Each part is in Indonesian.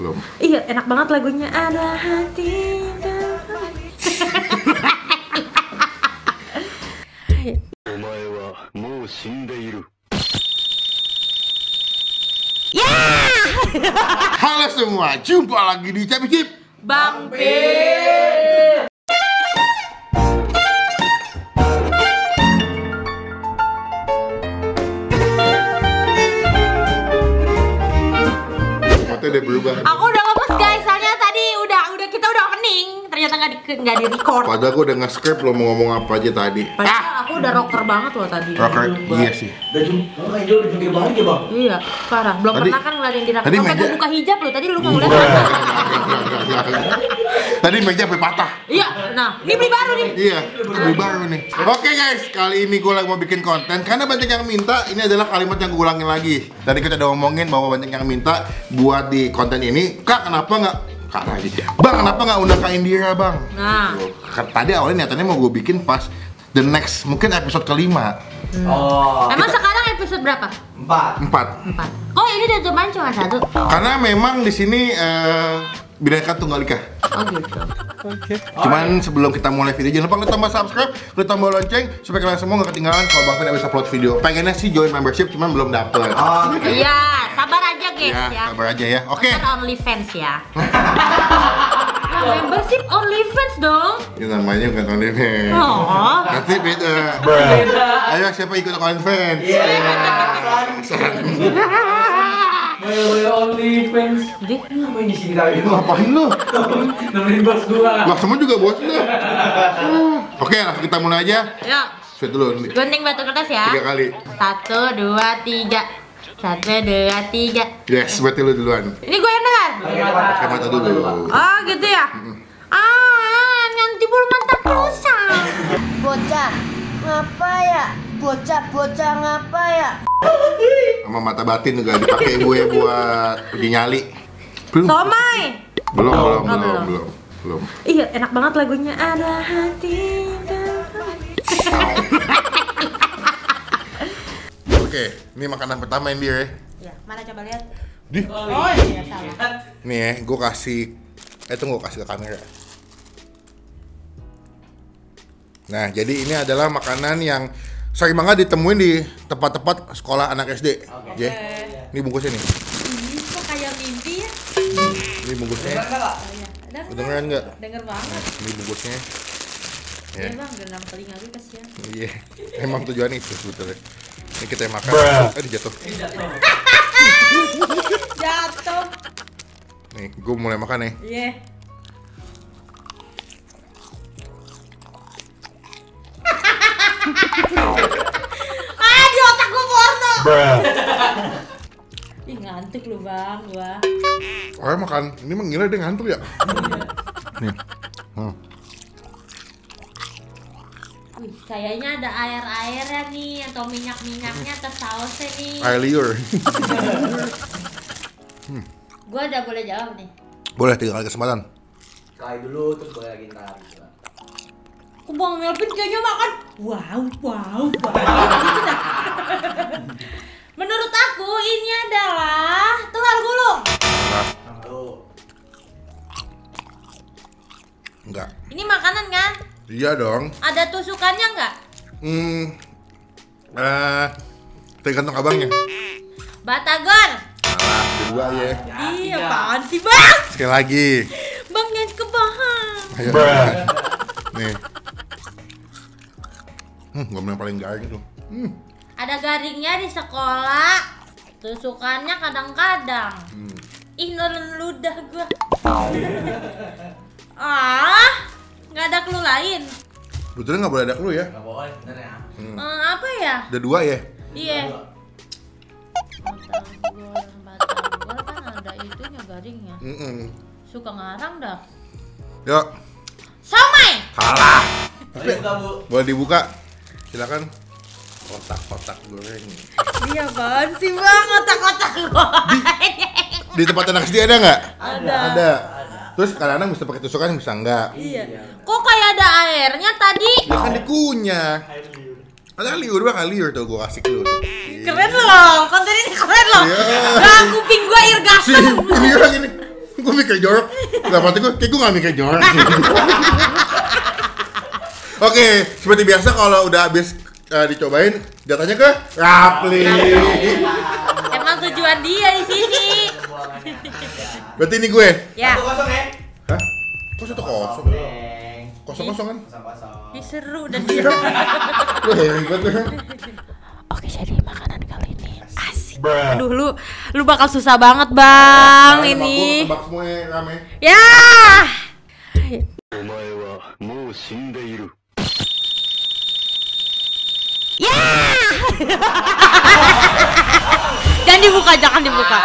Belum. Iya, enak banget lagunya. Ada hati. Halo semua, jumpa lagi di Capi Cip Bang P. Fotonya udah berubah. Aku udah lemes guys, soalnya tadi kita udah opening, ternyata nggak di record. Padahal aku udah nge-script lo mau ngomong apa aja tadi. Padahal aku udah rocker banget loh tadi. Rocker, iya sih. Udah jungkir balik ya bang? Iya, parah. Belum Tadi- pernah kan ngeliatin di tadi sampai meja- gue buka hijab loh. Tadi lu nggak ngeliat. Tadi meja sampai patah. Iya, nah ini beli baru nih. Iya, lebih baru nih. Oke guys, kali ini gue lagi mau bikin konten karena banyak yang minta. Ini adalah kalimat yang gue ulangin lagi. Tadi kita udah ngomongin bahwa banyak yang minta buat di konten ini. Kak, kenapa nggak? Kak lagi. Bang, kenapa nggak undang Kak Indira bang? Nah. Tadi awalnya niatannya mau gue bikin pas the next mungkin episode kelima. Oh. Emang sekarang episode berapa? 4. 4. Oh ini tutupan cuma 1. Karena memang di sini Bhinneka Tunggal Ika. Oh gitu. Cuman sebelum kita mulai video, jangan lupa klik tombol subscribe, klik tombol lonceng supaya kalian semua nggak ketinggalan kalau Bang Pen bisa upload video. Pengennya sih join membership, cuman belum dapet. Oh, Iya, sabar aja guys Ya, ya. sabar aja ya. Oke. Kan OnlyFans ya. Nah, membership OnlyFans dong. Ini namanya bukan OnlyFans. Oh. Nanti beda. Ayo siapa ikut OnlyFans? OnlyFans. Di. Ngapain di sini kali? Ngapain lu? Nemenin bos gua. Lah semua juga bos lu. Oke, langsung kita mulai aja. Yuk, Sweet dulu. gunting batu kertas ya. 3 kali. 1, 2, 3. 1, 2, 3. Yes, berarti lu duluan. Ini gue yang dengar. Pakai mata dulu. Oh gitu ya. Nanti bulu mata rusak. Bocah, ngapa ya? Bocah ngapa ya? Sama mata batin juga dipakai ibu ya buat uji nyali. Belum. Somai. Belum. Iya, enak banget lagunya. Ada hati. Oke, ini makanan pertama yang dia. Ya, mana coba lihat. Di. Oh iya salah. Nih ya, gue kasih. Tunggu, kasih ke kamera. Nah, jadi ini adalah makanan yang sering banget ditemuin di tempat-tempat sekolah anak SD. Oke. Ini bungkusnya nih. Ih, kok kayak mimpi ya? Ini bungkusnya. Ada Kedengeran nggak? Denger banget. Ini bungkusnya. Iya Ya. bang, genam telinga gue kasihan. Iya. Emang tujuannya itu sebetulnya. Ini kita yang makan. Jatuh. Jatuh. Nih, gue mulai makan nih. Iya. Di otak gue porno. Ih ngantuk lu bang, gua. Oh, makan. Ini emang gila dia ngantuk ya? Nih. Wih, kayaknya ada air-airnya nih atau minyak-minyaknya atau sausnya nih. Air liur. Gua udah boleh jawab nih. Boleh 3 kali kesempatan. Sekali dulu terus boleh lagi ntar. Aku Bang Melvin kayaknya makan wow. Gitu dah. Menurut aku ini adalah telur gulung. Tuh. Enggak. Ini makanan kan? Iya dong. Ada tusukannya nggak? Tergantung abangnya. Batagor. Salah, kedua ya. Iya, apaan sih bang? Sekali lagi. Bang jangan kebahang. Ayo. Nih. Gue yang paling garing tuh. Ada garingnya di sekolah. Tusukannya kadang-kadang. Ih, nelen ludah gua. Nggak ada clue lain. Betulnya nggak boleh ada clue ya. Nggak boleh bener ya. Apa ya? Ada 2 ya. Iya. Batagor kan ada itunya garingnya. Suka ngarang dah. Yuk. Somai. Salah. Ayo buka bu. Boleh dibuka. Silakan. Kotak-kotak goreng. Dia apaan sih bang? Otak-otak gua. Di tempat anak SD ada nggak? Ada. Terus kadang-kadang bisa pakai tusukan, bisa enggak. Iya. Kok kayak ada airnya tadi? Ya kan dikunyah. Ada liur bang, liur tuh gue kasih clue tuh. Keren loh, konten ini keren loh. Iya. Nah, kuping gua irgasem. Ini orang ini. Gue mikir jorok. Dalam hati gue, kayak gue gak mikir jorok. Oke, seperti biasa kalau udah habis dicobain, jatuhnya ke Rapli. Emang tujuan dia di sini. Berarti ini gue. Ya. 1-0 ya. Hah? Kok 1-0? Neng. Kosong-kosong kan? 0-0. Ih, seru dan dia. Lu hebat lu. Oke, jadi makanan kali ini asik. Aduh, lu bakal susah banget, Bang. Ini. Tebak semua rame. Ya. Ya. Jangan dibuka, jangan dibuka.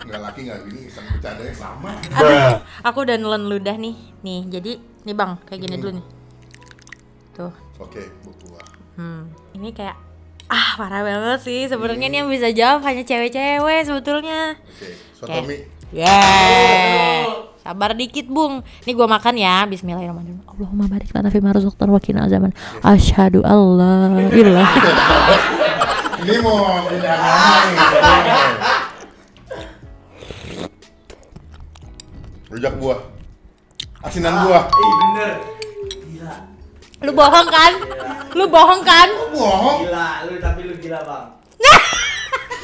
Nggak laki nggak gini, iseng bercandanya sama. Aduh, aku udah nelen ludah nih. Nih, jadi nih Bang, kayak gini dulu nih. Tuh. Oke, buah. Ini kayak parah banget sih. Sebenarnya ini yang bisa jawab hanya cewek-cewek sebetulnya. Oke, sotomi. Sabar dikit, Bung. Nih gua makan ya. Bismillahirrahmanirrahim. Allahumma barik lana fi ma razaqtana wa qina azaban. Asyhadu alla ilaha. Ini mau pindah nama nih. Rujak buah. Asinan buah. Bener. Gila. Lu bohong kan? Lu bohong kan? Bohong. Gila, tapi lu gila, Bang.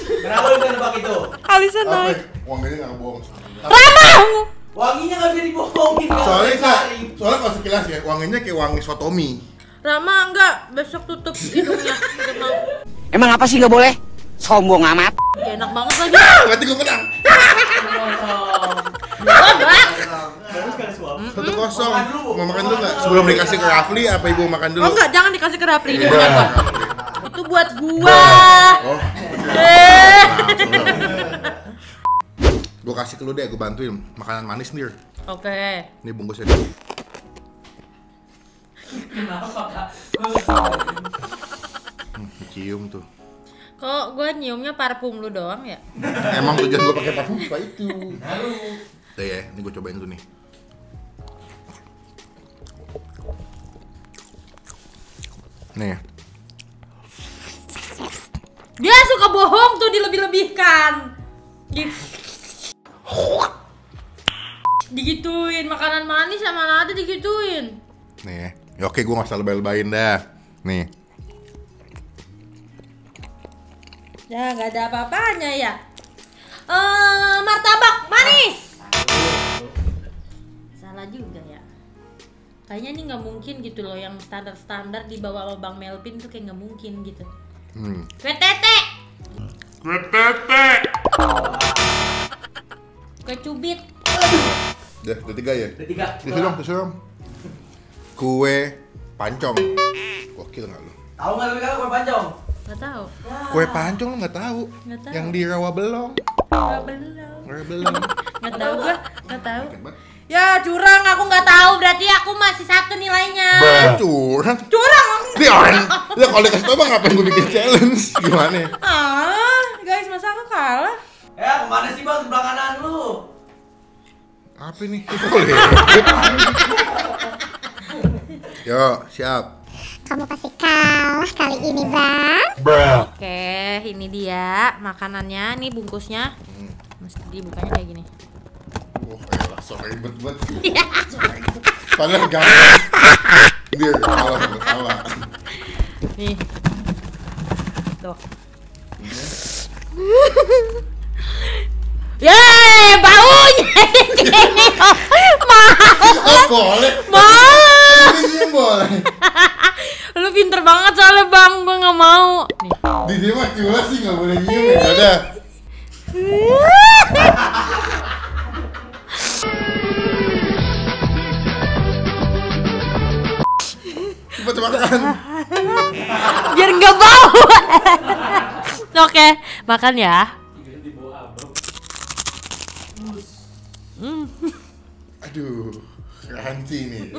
Kenapa lu gak nebak itu? Alisan Apa? naik. Wanginya nggak bohong. Ramah. Wanginya gak bisa dibohongin. Soalnya kalau sekilas ya, wanginya kayak wangi sotomi. Rama enggak, besok tutup hidungnya. Emang apa sih nggak boleh? Sombong amat. Gak enak banget lagi. Berarti gue menang. Bagus kan suap. 1-0. Mau makan dulu nggak? Sebelum dikasih ke Rafli, apa ibu makan dulu? Oh enggak, jangan dikasih ke Rapli, ini buat gua. Itu buat gua. Oh. Gue kasih ke lu deh, gue bantuin makanan manis nih. Oke. Ini bungkusnya dulu. Kenapa, Kak? Cium tuh. Kok gua nyiumnya parfum lu doang ya? Emang tujuan gue pakai parfum apa itu? Tuh ya, ini gue cobain dulu nih. Nih. Dia suka bohong tuh, dilebih-lebihkan. Digituin, makanan manis sama nada digituin. Nih. Ya oke, gue gak usah lebay-lebayin dah. Nih. Ya gak ada apa-apanya ya. Martabak manis. Salah juga ya. Kayaknya ini nggak mungkin gitu loh, yang standar-standar dibawa sama Bang Melvin tuh kayak nggak mungkin gitu. Kue tete. Kue cubit. Udah, udah 3 ya? Ketiga. Tisu dong. Kue pancong. Gokil nggak lu? Tahu nggak tapi kalau kue pancong? Nggak tahu. Kue pancong lu nggak tahu? Nggak tahu. Yang di rawa belong. Belum. Nggak tahu gua. Nggak tahu. Ya curang, aku nggak tahu. Berarti aku masih 1 nilainya. Curang. Curang. Dia orang. Ya kalau dikasih tau bang ngapain gue bikin challenge? Gimana? Guys, masa aku kalah? Ya kemana sih Bang, sebelah kanan lu? Apa ini? Boleh. Yo, siap. Kamu pasti kalah kali ini, Bang. Oke, ini dia makanannya. Nih bungkusnya. Mesti dibukanya kayak gini. Wah, elah, so ribet banget. Padahal gampang. Dia salah. Nih. Tuh. Yeay, baunya. Oh, boleh. Mahal. Ini boleh. Lu pinter banget soalnya Bang, gua nggak mau. Nih. Di dia mah cula sih nggak boleh nyium ya. Udah. Cepet makan. Biar nggak bau. Oke, makan ya. Aduh, crunchy nih.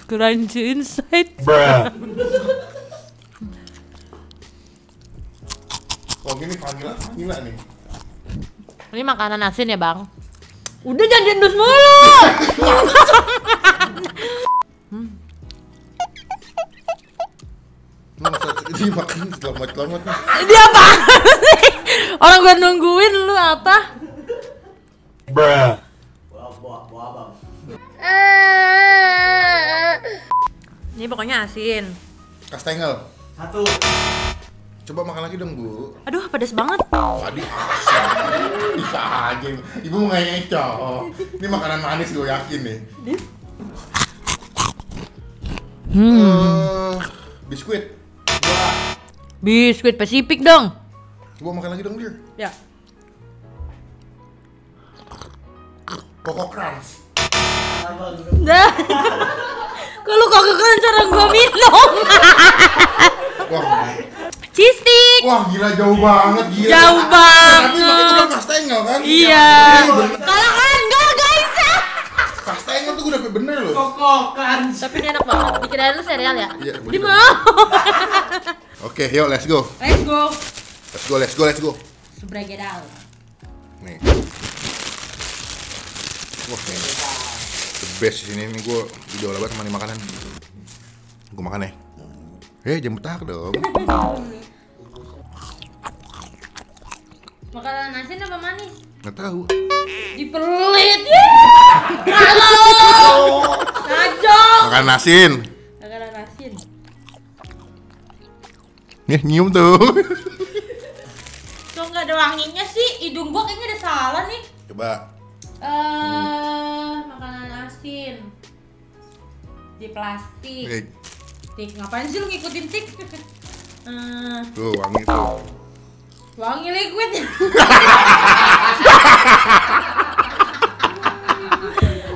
Crunchy inside. Oh gini vanilla nih. Ini makanan asin ya Bang. Udah jangan jendus mulu. Lu masa ini makan selamat nih. Dia apa sih? Orang gua nungguin lu apa? Buah abang. Ini pokoknya asin. Kastengel. 1. Coba makan lagi dong, Bu. Aduh, pedas banget. Tadi bisa aja. Ibu mau ngecoh. Ini makanan manis gue yakin nih. Biskuit. Biskuit Pasifik dong. Coba makan lagi dong, Dir. Ya. Koko Crunch. Abang. Dah. Kalau kok cara gua minum. Wah, Cheese stick. wah gila jauh banget, gila. Jauh banget. Tapi pakai itu kan kastengel kan? Iya. Bener. Kalau enggak guys. Kastengel tuh gue udah bener loh. Kokokan. Tapi ini enak banget. Dikirain lu serial ya? Iya, gua Di juga. mau. Oke, yuk let's go. Let's go. Let's go, let's go, let's go. Subregedal. Nih. Wah, ini the best di sini nih, gue idola banget sama nih makanan. Gue makan ya. Jangan betak dong. Makanan asin apa manis? Nggak tahu. Dipelit ya. Halo. Najong. Makan asin. Makanan asin. Nih, nyium tuh. Kok nggak ada wanginya sih? Hidung gua kayaknya ada salah nih. Coba. Makanan asin di plastik. Nih, Tik, ngapain sih lu ngikutin tik? tuh wangi tuh. Wangi liquid.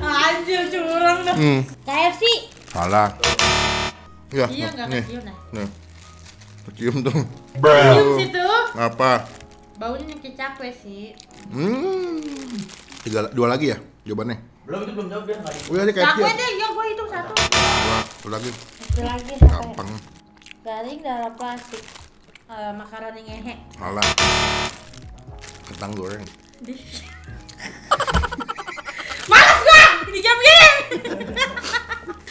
Anjir curang dah. KFC. Salah. Iya, Iya nggak nih. kecium dah. Nih. Cium tuh. Cium situ. Apa? Baunya kayak cakwe sih. Dua lagi ya jawabannya. Belum jawab biar enggak. Oh iya, kayak Cakwe deh, ya gua hitung satu. Dua lagi. Satu lagi apa ya? Gampang. Garing dalam plastik. Makaroni ngehe. Salah. Kentang goreng. Males gua! Ini jam gini!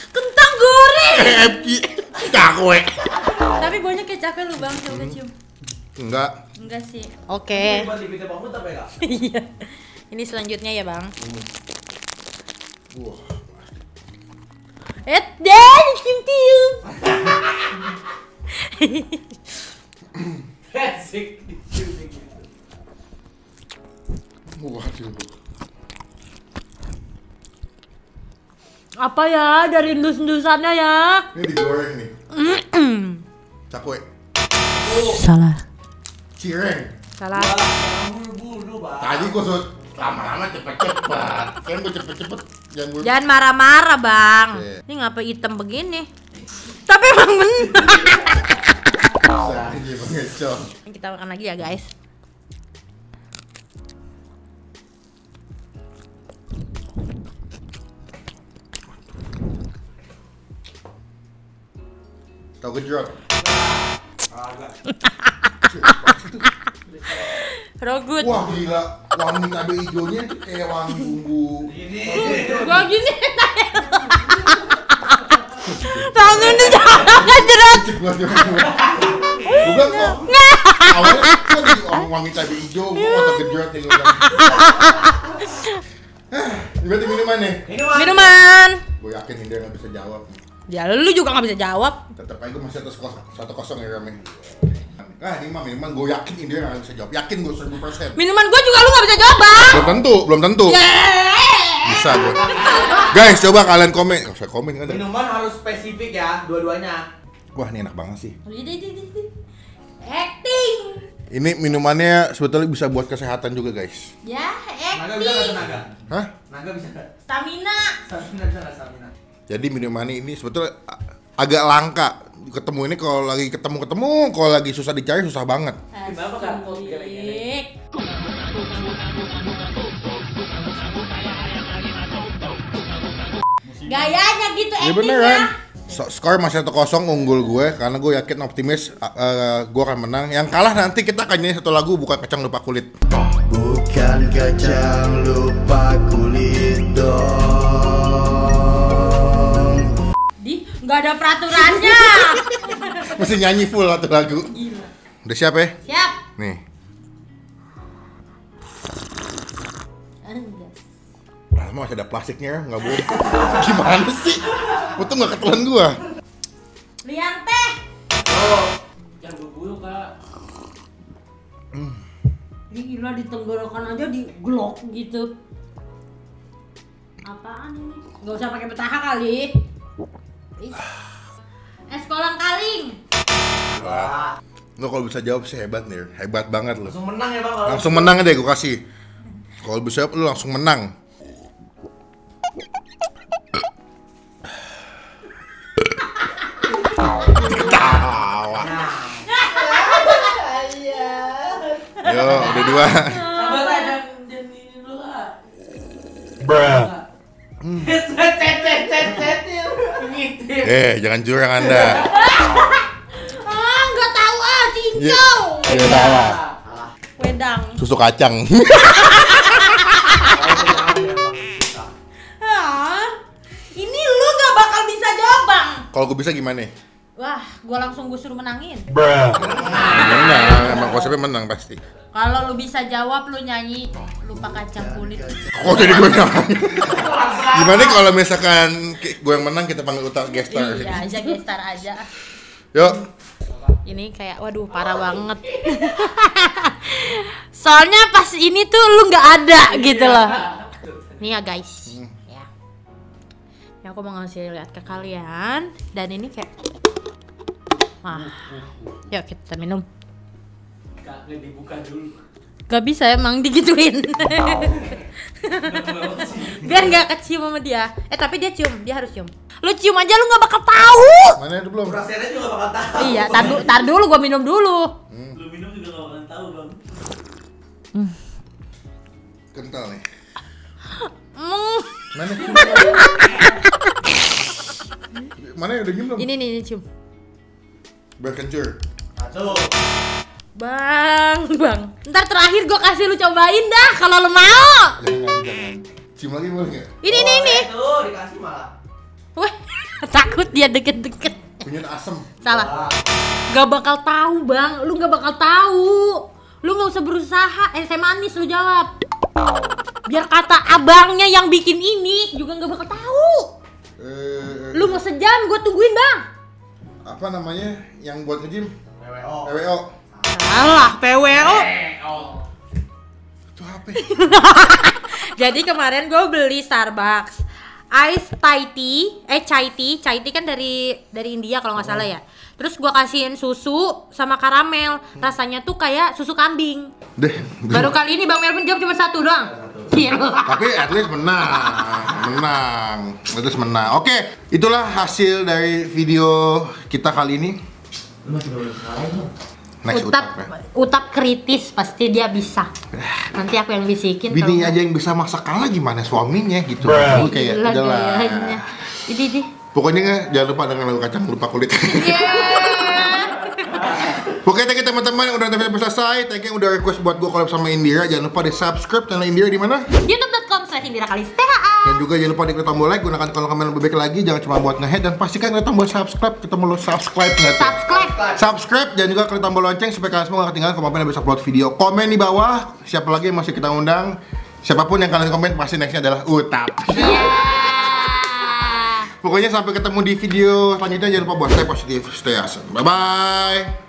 Kentang goreng! KFC. Cakwe. Tapi baunya kayak cakwe lu bang, coba cium. Enggak. Enggak sih. Oke. Coba di Bang Mut apa ya, Kak? Iya. Ini selanjutnya ya bang. Wah. Dan cium-cium. Basic. Wah, cium. Apa ya dari dus-dusannya ya? Ini digoreng nih. Cakwe. Salah. Cireng. Salah. Bulu-bulu, Bang. Tadi gua suruh lama-lama cepet-cepet. Kan gua cepet-cepet. Jangan marah-marah bang. Oke. Ini ngapa hitam begini? Tapi emang benar. Bisa aja pengecoh. Kita makan lagi ya guys. Tahu gejrot. Agak. Rogut. Wah gila, wangi cabai hijaunya tuh kayak wangi bumbu. Ini. Gua gini. Tangan di dalam jerat. Bukan kok. Awalnya kok jadi wangi cabai hijau, gua otak gejrot yang udah. Berarti minuman nih. Minuman. Gue yakin Indra nggak bisa jawab. Ya lu juga nggak bisa jawab. Tetap aja gue masih 1-0 ya Rame. Nah ini mah minuman gue yakin Indra nggak bisa jawab. Yakin gue 1000%. Minuman gua juga lu nggak bisa jawab bang. Belum tentu. Bisa gue. Guys coba kalian komen. Nggak usah komen kan. Minuman harus spesifik ya, dua-duanya. Wah ini enak banget sih. Acting. Ini minumannya sebetulnya bisa buat kesehatan juga guys. Ya Naga bisa nggak acting. tenaga? Hah? Naga bisa nggak? Stamina. Stamina bisa nggak stamina? Jadi minuman ini sebetulnya agak langka. Ketemu ini kalau lagi ketemu, kalau lagi susah dicari susah banget. Gimana kan? Kok geleng-geleng? Gayanya gitu Iya actingnya. beneran. Skor masih 1-0 unggul gue karena gue yakin optimis gue akan menang. Yang kalah nanti kita akan nyanyi satu lagu bukan kacang lupa kulit. Bukan kacang lupa kulit dong. Di nggak ada peraturannya. Mesti nyanyi full satu lagu. Gila. Udah siap ya? Siap. Nih. Lah masih ada plastiknya, nggak boleh. Gimana sih? Untung nggak ketelan gua. Liang teh. Oh, yang berbulu kak. Ini gila di tenggorokan aja diglok gitu. Apaan ini? Gak usah pakai petaha kali. Es kolang kaling. Wah. Lo kalau bisa jawab sih hebat nih, hebat banget lo. Langsung menang ya bang. Kalau Langsung menang aja gue kasih. Kalau bisa jawab lo langsung menang. Ketawa. Yo, udah 2. sabar aja dan ini dulu kak. Bruh. Cet. Ngintip. Jangan curang Anda. Nggak tahu cincau. Iya tawa. Wedang. Susu kacang. Ini lu nggak bakal bisa jawab bang. Kalau gue bisa gimana? Wah, gua langsung suruh menangin. Menang, emang konsepnya menang pasti. Kalau lu bisa jawab, lu nyanyi lupa kacang kulit. Kok jadi gue menang? Gimana kalau misalkan gue yang menang kita panggil Uta guest star? Iya aja, gestar aja. Yuk. Ini kayak, waduh parah banget. Soalnya pas ini tuh lu nggak ada gitu loh. Nih ya guys, ya. Yang aku mau ngasih lihat ke kalian. Dan ini kayak, wah, yuk kita minum. Kak, dibuka dulu. Gak bisa emang digituin. Biar nggak kecium sama dia. Tapi dia cium, dia harus cium. Lu cium aja lu nggak bakal tahu. Mana itu belum? Rasanya juga bakal tahu. Iya, tar dulu gua minum dulu. Lu minum juga gak bakal tahu bang. Kental nih. Mm. Mana? Mana yang udah nyium belum? Ini cium. Berkencur. Satu. Bang. Ntar terakhir gua kasih lu cobain dah kalau lu mau. Jangan. Cium lagi boleh nggak? Ini. Tuh dikasih malah. Wah, takut dia deket-deket. Punya asem. Salah. Gak bakal tahu, Bang. Lu gak bakal tahu. Lu gak usah berusaha. Teh manis lu jawab. Biar kata abangnya yang bikin ini juga gak bakal tahu. Lu mau sejam, gue tungguin, Bang. Apa namanya yang buat nge-gym? WWO. PWO. Alah, PWO. Itu apa? Jadi kemarin gue beli Starbucks Ice chai tea kan dari India kalau nggak salah ya. Terus gue kasihin susu sama karamel, rasanya tuh kayak susu kambing. Baru kali ini Bang Melvin jawab cuma 1 doang. Tapi at least menang. Oke, itulah hasil dari video kita kali ini. Next Utap kritis pasti dia bisa. Nanti aku yang bisikin. Bini aja yang bisa masak kalah gimana suaminya gitu. Kayak adalah. Ini. Pokoknya jangan lupa dengan lagu kacang lupa kulit. Pokoknya thank you teman-teman yang udah nonton sampai selesai. Thank you yang udah request buat gue collab sama Indira. Jangan lupa di subscribe channel Indira di mana? youtube.com/indirakalista. Dan juga jangan lupa diklik tombol like, gunakan kolom komen lebih baik lagi. Jangan cuma buat nge-head dan pastikan klik tombol subscribe. Kita mau subscribe nggak tuh? Subscribe dan juga klik tombol lonceng supaya kalian semua nggak ketinggalan komen habis upload video. Komen di bawah. Siapa lagi yang masih kita undang? Siapapun yang kalian komen pasti nextnya adalah Utap. Pokoknya sampai ketemu di video selanjutnya. Jangan lupa buat stay positif, stay awesome. Bye bye.